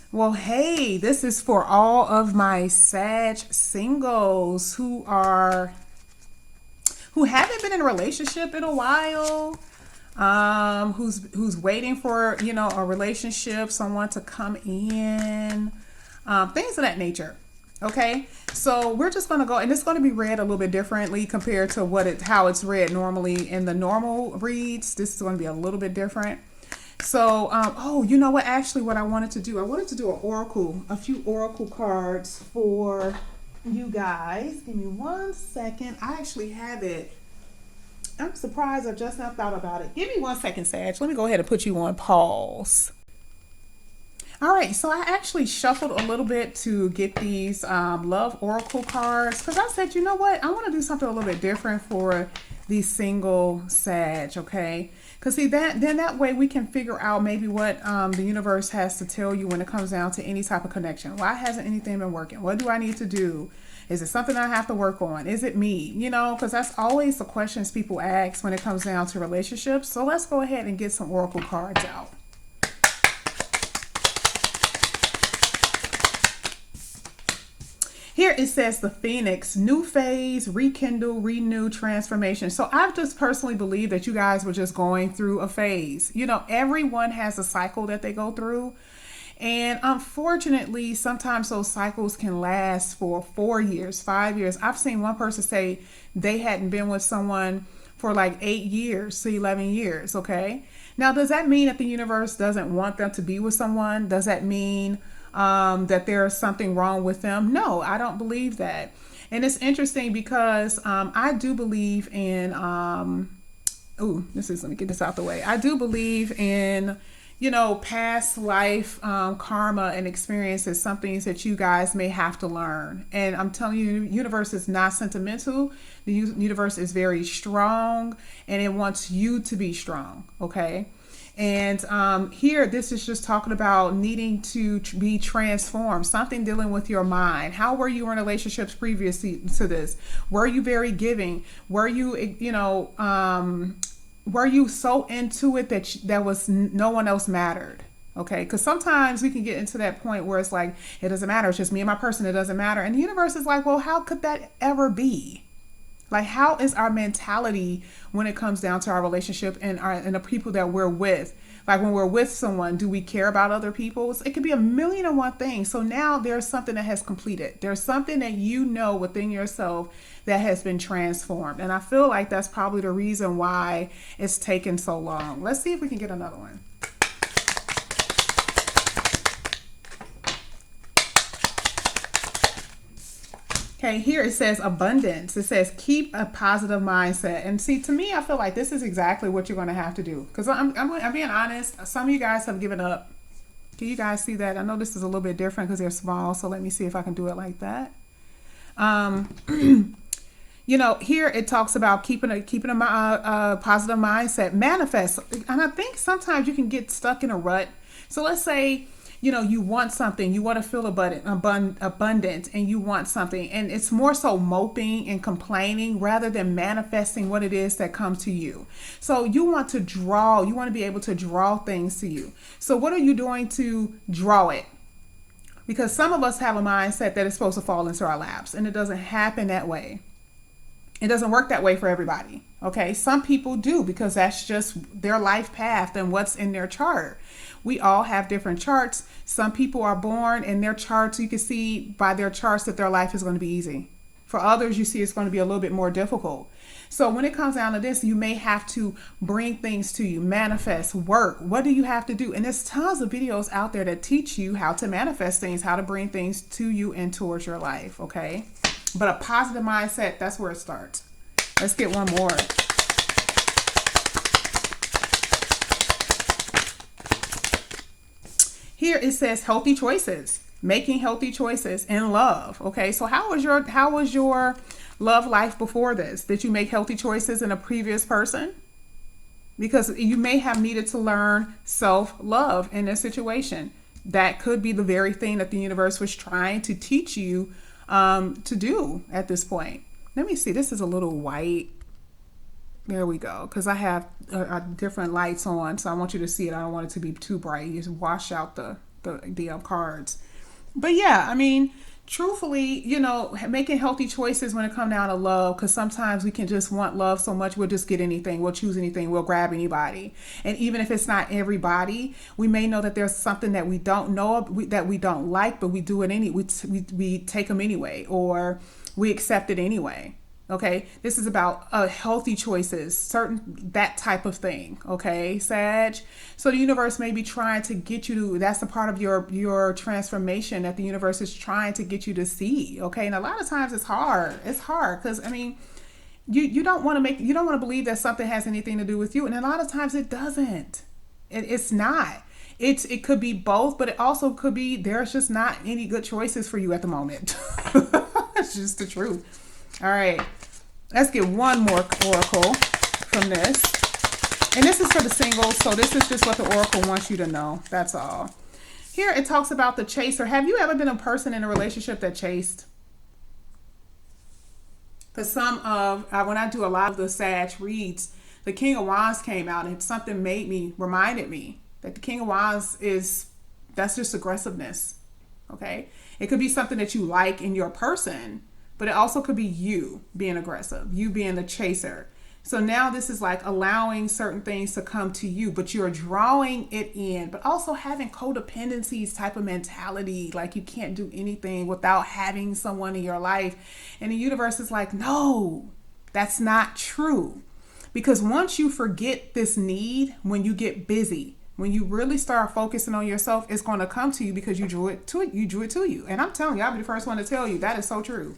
Well, hey, this is for all of my Sag singles who haven't been in a relationship in a while, who's waiting for a relationship, someone to come in, things of that nature. Okay, so we're just gonna go, and it's gonna be read a little bit differently compared to how it's read normally in the normal reads. This is gonna be a little bit different. So, oh, you know what? Actually, what I wanted to do, I wanted to do a few oracle cards for you guys. Give me 1 second. I actually have it. I'm surprised I just now thought about it. Give me 1 second, Sag. Let me go ahead and put you on pause. All right, so I actually shuffled a little bit to get these love oracle cards because I said, you know what? I want to do something a little bit different for these single Sag, okay? Because see, that way we can figure out maybe what the universe has to tell you when it comes down to any type of connection. Why hasn't anything been working? What do I need to do? Is it something I have to work on? Is it me? Because that's always the questions people ask when it comes down to relationships. So let's go ahead and get some oracle cards out. Here it says the Phoenix, new phase, rekindle, renew, transformation. So I just personally believe that you guys were just going through a phase. Everyone has a cycle that they go through. And unfortunately, sometimes those cycles can last for 4 years, 5 years. I've seen one person say they hadn't been with someone for like 8 years to 11 years. Okay. Now, does that mean that the universe doesn't want them to be with someone? Does that mean that there's something wrong with them? No, I don't believe that. And it's interesting because I do believe in, let me get this out the way. I do believe in, past life karma and experiences, some things that you guys may have to learn. And I'm telling you, the universe is not sentimental. The universe is very strong and it wants you to be strong. Okay. And here, this is just talking about needing to be transformed, something dealing with your mind. How were you in relationships previous to this? Were you very giving? Were you, were you so into it that was no one else mattered? Okay, because sometimes we can get into that point where it's like, it doesn't matter. It's just me and my person. It doesn't matter. And the universe is like, well, how could that ever be? Like, how is our mentality when it comes down to our relationship and the people that we're with? Like, when we're with someone, do we care about other people? It could be a million and one things. So now there's something that has completed. There's something that within yourself that has been transformed. And I feel like that's probably the reason why it's taken so long. Let's see if we can get another one. Okay, here it says abundance. It says keep a positive mindset. And see, to me, I feel like this is exactly what you're going to have to do. Because I'm being honest, some of you guys have given up. Can you guys see that? I know this is a little bit different because they're small. So let me see if I can do it like that. Here it talks about keeping a positive mindset, manifest. And I think sometimes you can get stuck in a rut. So let's say, you want something, you want to feel abundant, and you want something, and it's more so moping and complaining rather than manifesting what it is that comes to you. So you want to be able to draw things to you. So what are you doing to draw it? Because some of us have a mindset that it's supposed to fall into our laps, and it doesn't happen that way. It doesn't work that way for everybody. Okay. Some people do because that's just their life path and what's in their chart. We all have different charts. Some people are born in their charts. You can see by their charts that their life is going to be easy. For others, you see it's going to be a little bit more difficult. So when it comes down to this, you may have to bring things to you, manifest, work. What do you have to do? And there's tons of videos out there that teach you how to manifest things, how to bring things to you and towards your life. Okay. But a positive mindset, that's where it starts. Let's get one more. Here it says healthy choices, making healthy choices in love. Okay, so how was your love life before this? Did you make healthy choices in a previous person? Because you may have needed to learn self-love in this situation. That could be the very thing that the universe was trying to teach you to do at this point. Let me see. This is a little white. There we go. Because I have different lights on, so I want you to see it. I don't want it to be too bright. You just wash out the the cards. But yeah, I mean, truthfully, you know, making healthy choices when it comes down to love, because sometimes we can just want love so much we'll just get anything, we'll choose anything, we'll grab anybody. And even if it's not everybody, we may know that there's something that we don't know, that we don't like, but we do it we take them anyway, or we accept it anyway. Okay, this is about healthy choices, that type of thing. Okay, Sag. So the universe may be trying to get you to, that's a part of your transformation that the universe is trying to get you to see. Okay, and a lot of times it's hard. It's hard because, I mean, you don't want to believe that something has anything to do with you, and a lot of times it doesn't. It's not. It could be both, but it also could be there's just not any good choices for you at the moment. It's just the truth. All right, let's get one more oracle from this. And this is for the singles, so this is just what the oracle wants you to know. That's all. Here it talks about the chaser. Have you ever been a person in a relationship that chased? Because when I do a lot of the Sag reads, the King of Wands came out, and something reminded me that the King of Wands that's just aggressiveness. Okay, it could be something that you like in your person, but it also could be you being aggressive, you being the chaser. So now this is like allowing certain things to come to you, but you're drawing it in, but also having codependencies type of mentality, like you can't do anything without having someone in your life. And the universe is like, no, that's not true. Because once you forget this need, when you get busy, when you really start focusing on yourself, it's going to come to you because you drew it to you. And I'm telling you, I'll be the first one to tell you that is so true.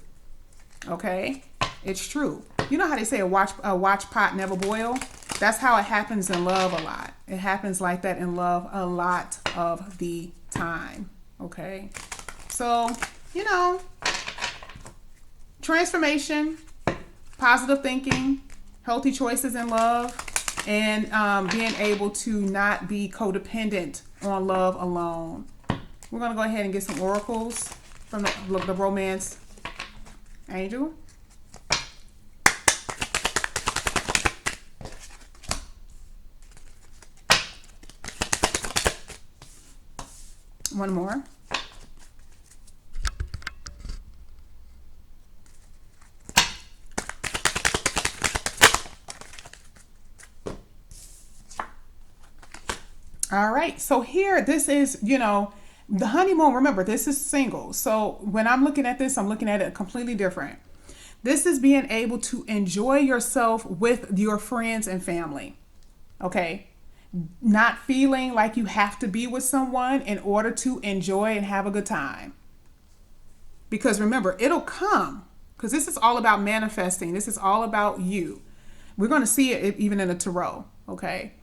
Okay, it's true. You know how they say a watch pot never boil? That's how it happens in love a lot. It happens like that in love a lot of the time. Okay, so you know, transformation, positive thinking, healthy choices in love, and being able to not be codependent on love alone. We're gonna go ahead and get some oracles from the romance angel. One more. All right. So here, this is, you know, the honeymoon. Remember, this is single. So when I'm looking at this, I'm looking at it completely different. This is being able to enjoy yourself with your friends and family. Okay. Not feeling like you have to be with someone in order to enjoy and have a good time. Because remember, it'll come. Because this is all about manifesting. This is all about you. We're going to see it even in the tarot. Okay.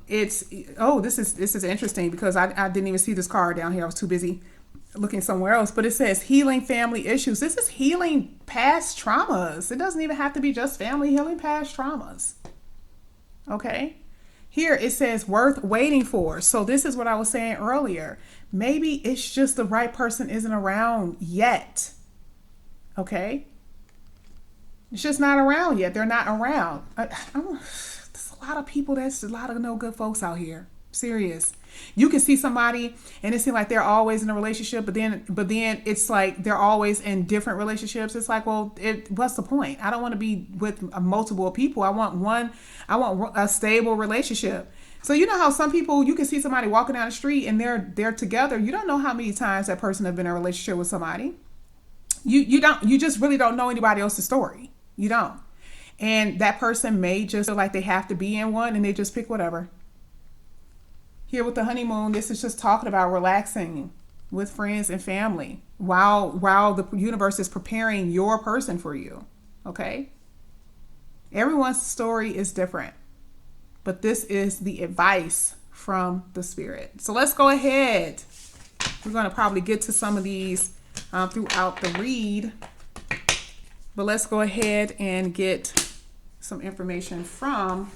This is interesting because I didn't even see this card down here. I was too busy looking somewhere else, but it says healing family issues. This is healing past traumas. It doesn't even have to be just family, healing past traumas. Okay. Here it says worth waiting for. So this is what I was saying earlier. Maybe it's just the right person isn't around yet. Okay. It's just not around yet. They're not around. There's a lot of people. There's a lot of no good folks out here. Serious. You can see somebody and it seems like they're always in a relationship, but then it's like they're always in different relationships. It's like, well, what's the point? I don't want to be with multiple people. I want a stable relationship. So you know how some people, you can see somebody walking down the street and they're together. You don't know how many times that person has been in a relationship with somebody. You just really don't know anybody else's story. You don't. And that person may just feel like they have to be in one and they just pick whatever. Here with the honeymoon, this is just talking about relaxing with friends and family while the universe is preparing your person for you. Okay? Everyone's story is different, but this is the advice from the spirit. So let's go ahead. We're going to probably get to some of these throughout the read, but let's go ahead and get some information from,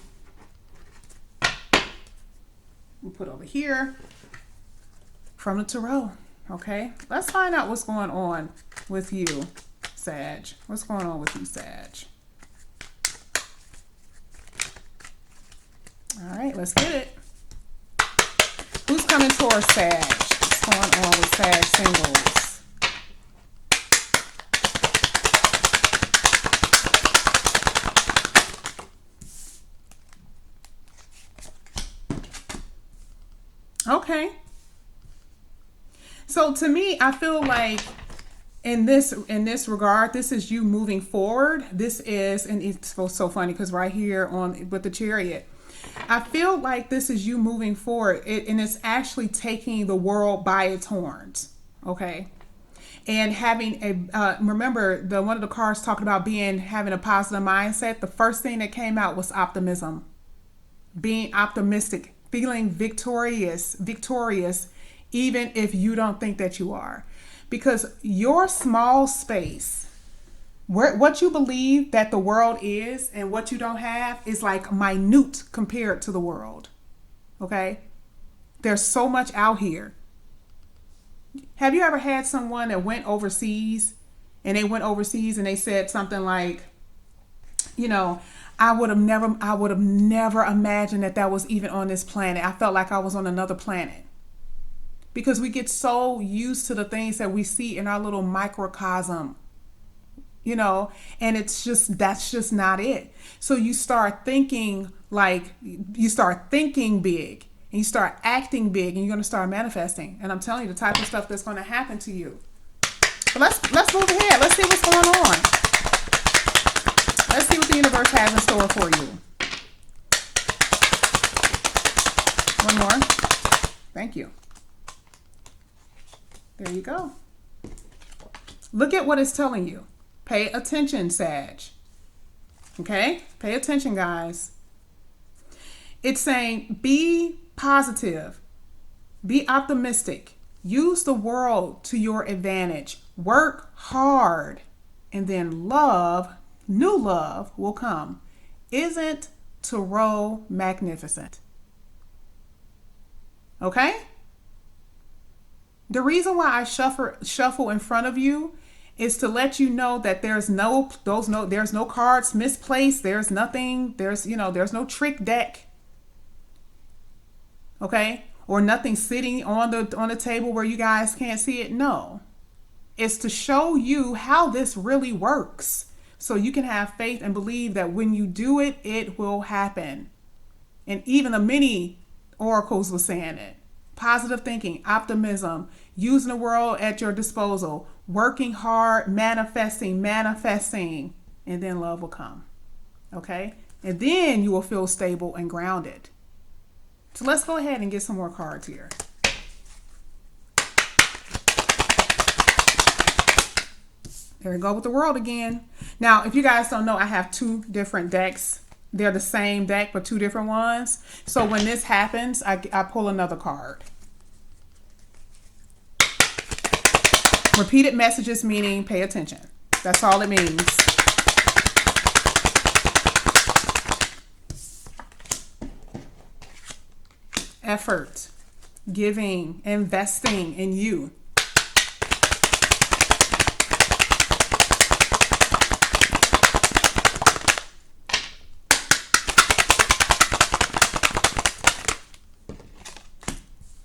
we'll put over here, from the tarot. Okay, let's find out what's going on with you, Sag. What's going on with you, Sag? All right, let's get it. Who's coming towards Sag? going on with Sag singles? Okay. So to me, I feel like in this regard, this is you moving forward. This is, and it's so funny because right here on with the Chariot, I feel like this is you moving forward, and it's actually taking the world by its horns. Okay. And having a remember the one of the cards talking about having a positive mindset. The first thing that came out was optimism, being optimistic, feeling victorious, even if you don't think that you are, because your small space, what you believe that the world is and what you don't have is like minute compared to the world. Okay, there's so much out here. Have you ever had someone that went overseas and they said something like, you know, I would have never imagined that was even on this planet. I felt like I was on another planet. Because we get so used to the things that we see in our little microcosm, and that's just not it. So you start thinking big, and you start acting big, and you're going to start manifesting. And I'm telling you the type of stuff that's going to happen to you. But let's move ahead. Let's see what's going on. Let's see what the universe has in store for you. One more. Thank you. There you go. Look at what it's telling you. Pay attention, Sag. Okay? Pay attention, guys. It's saying be positive. Be optimistic. Use the world to your advantage. Work hard. And then new love will come. Isn't Tarot magnificent? Okay? The reason why I shuffle in front of you is to let you know that there's no cards misplaced. There's nothing. There's no trick deck. Okay, or nothing sitting on the table where you guys can't see it. No, it's to show you how this really works, so you can have faith and believe that when you do it, it will happen. And even the mini oracles were saying it. Positive thinking, optimism, using the world at your disposal, working hard, manifesting, and then love will come. Okay? And then you will feel stable and grounded. So let's go ahead and get some more cards here. There we go with the world again. Now, if you guys don't know, I have two different decks. They're the same deck, but two different ones. So when this happens, I pull another card. Repeated messages meaning pay attention. That's all it means. Effort, giving, investing in you.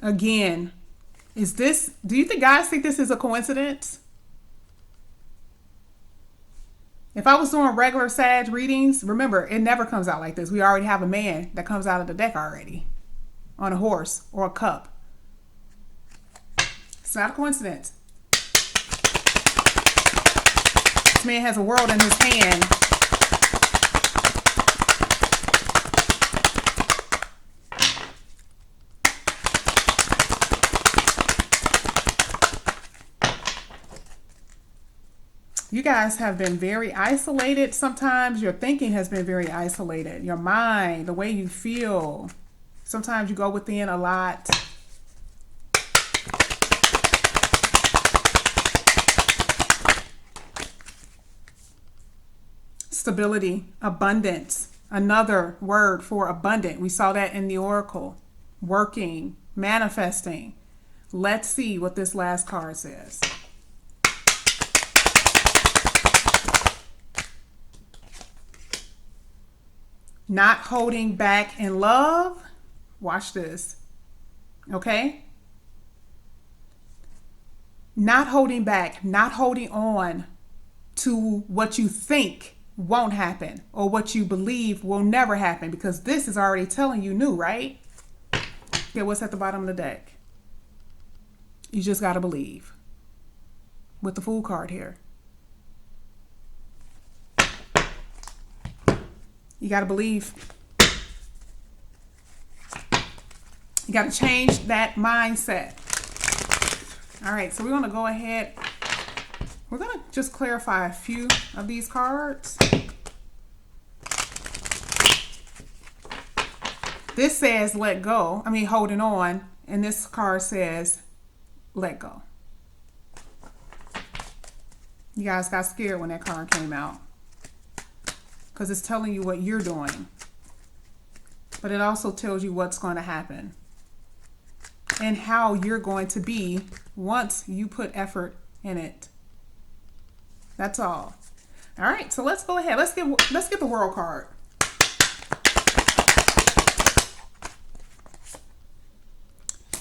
Again, do you guys think this is a coincidence? If I was doing regular Sag readings, remember, it never comes out like this. We already have a man that comes out of the deck already on a horse or a cup. It's not a coincidence. This man has a world in his hand. You guys have been very isolated. Sometimes your thinking has been very isolated. Your mind, the way you feel. Sometimes you go within a lot. Stability, abundance. Another word for abundant. We saw that in the oracle. Working, manifesting. Let's see what this last card says. Not holding back in love. Watch this. Okay? not holding back, not holding on to what you think won't happen or what you believe will never happen, because this is already telling you new, right? Okay, what's at the bottom of the deck? You just got to believe with the Fool card here. You got to believe. You got to change that mindset. All right, so we're going to go ahead. We're going to just clarify a few of these cards. This says let go. I mean, holding on. And this card says let go. You guys got scared when that card came out, because it's telling you what you're doing. But it also tells you what's going to happen and how you're going to be once you put effort in it. That's all. All right, so let's go ahead. Let's get the World card.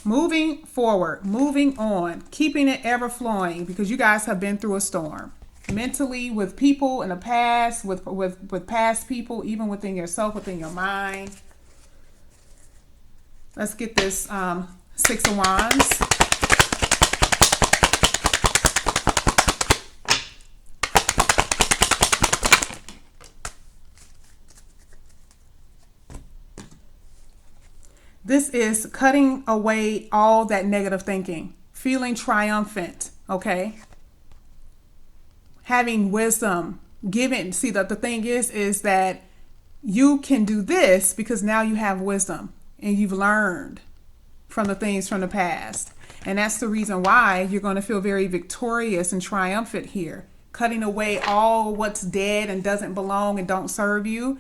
Moving forward, moving on, keeping it ever flowing, because you guys have been through a storm. Mentally, with people in the past, with past people, even within yourself, within your mind. Let's get this Six of Wands. This is cutting away all that negative thinking, feeling triumphant, okay? Having wisdom, giving. See, the thing is that you can do this because now you have wisdom and you've learned from the things from the past. And that's the reason why you're going to feel very victorious and triumphant here, cutting away all what's dead and doesn't belong and don't serve you.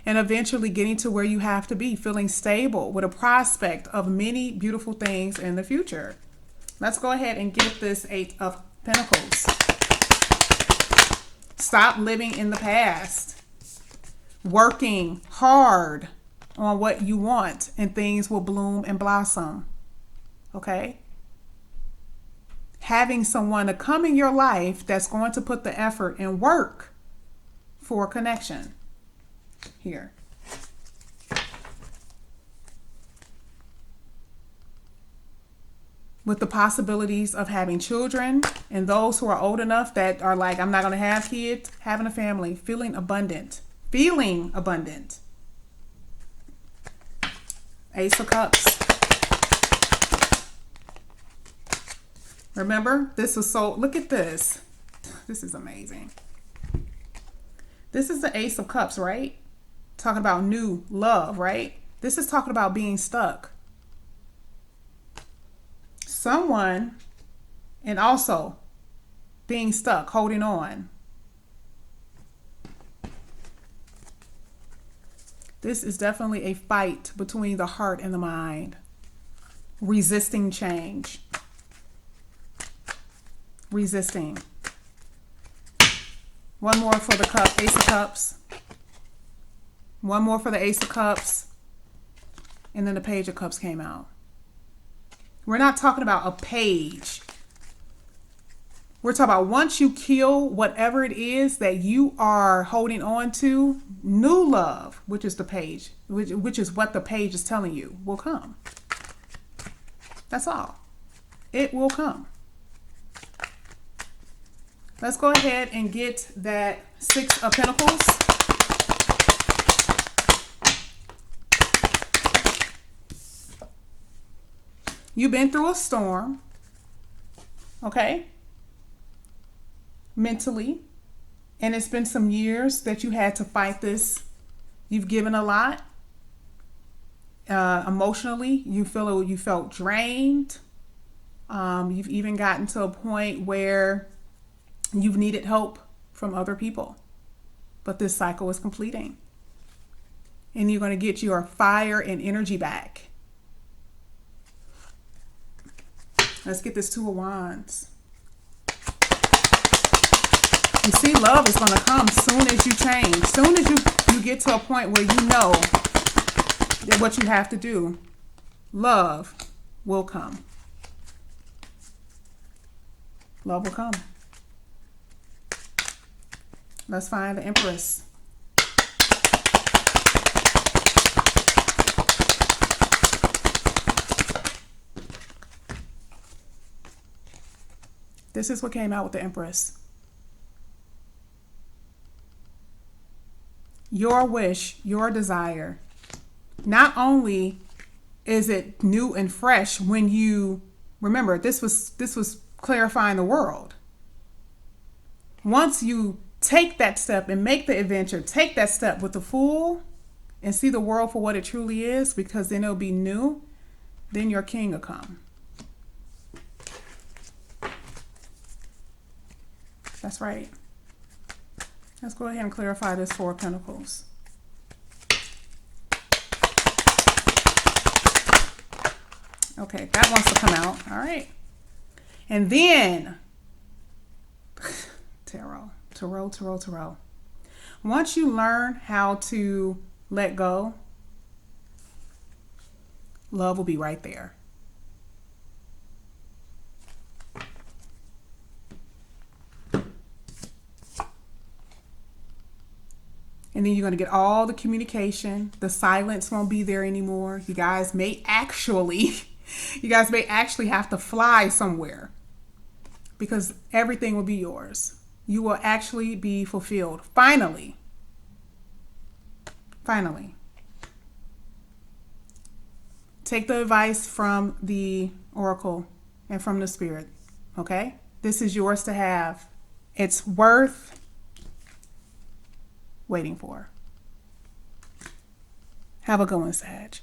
And eventually getting to where you have to be, feeling stable with a prospect of many beautiful things in the future. Let's go ahead and get this Eight of Pentacles. Stop living in the past. Working hard on what you want, and things will bloom and blossom. Okay? Having someone to come in your life that's going to put the effort and work for a connection. Here. With the possibilities of having children, and those who are old enough that are like, I'm not going to have kids, having a family, feeling abundant. Feeling abundant. Ace of Cups. Remember, this was so, look at this. This is amazing. This is the Ace of Cups, right? Talking about new love, right? This is talking about being stuck. Someone, and also being stuck, holding on. This is definitely a fight between the heart and the mind. Resisting change. Resisting. One more for the cup, Ace of Cups. One more for the Ace of Cups. And then the Page of Cups came out. We're not talking about a page. We're talking about once you kill whatever it is that you are holding on to, new love, which is the page, which is what the page is telling you, will come. That's all. It will come. Let's go ahead and get that Six of Pentacles. You've been through a storm, okay? Mentally. And it's been some years that you had to fight this. You've given a lot. Emotionally, you felt drained. You've even gotten to a point where you've needed help from other people. But this cycle is completing. And you're going to get your fire and energy back. Let's get this Two of Wands. You see, love is going to come soon as you change. Soon as you get to a point where you know that what you have to do, love will come. Love will come. Let's find the Empress. This is what came out with the Empress. Your wish, your desire. Not only is it new and fresh when you remember, this was clarifying the world. Once you take that step and make the adventure, take that step with the Fool and see the world for what it truly is, because then it'll be new, then your king will come. That's right. Let's go ahead and clarify this Four of Pentacles. Okay, that wants to come out. All right. And then, Tarot. Once you learn how to let go, love will be right there. And then you're going to get all the communication. The silence won't be there anymore. You guys may actually have to fly somewhere, because everything will be yours. You will actually be fulfilled. Finally. Take the advice from the Oracle and from the Spirit. Okay? This is yours to have. It's worth waiting for. Have a good one, Sag.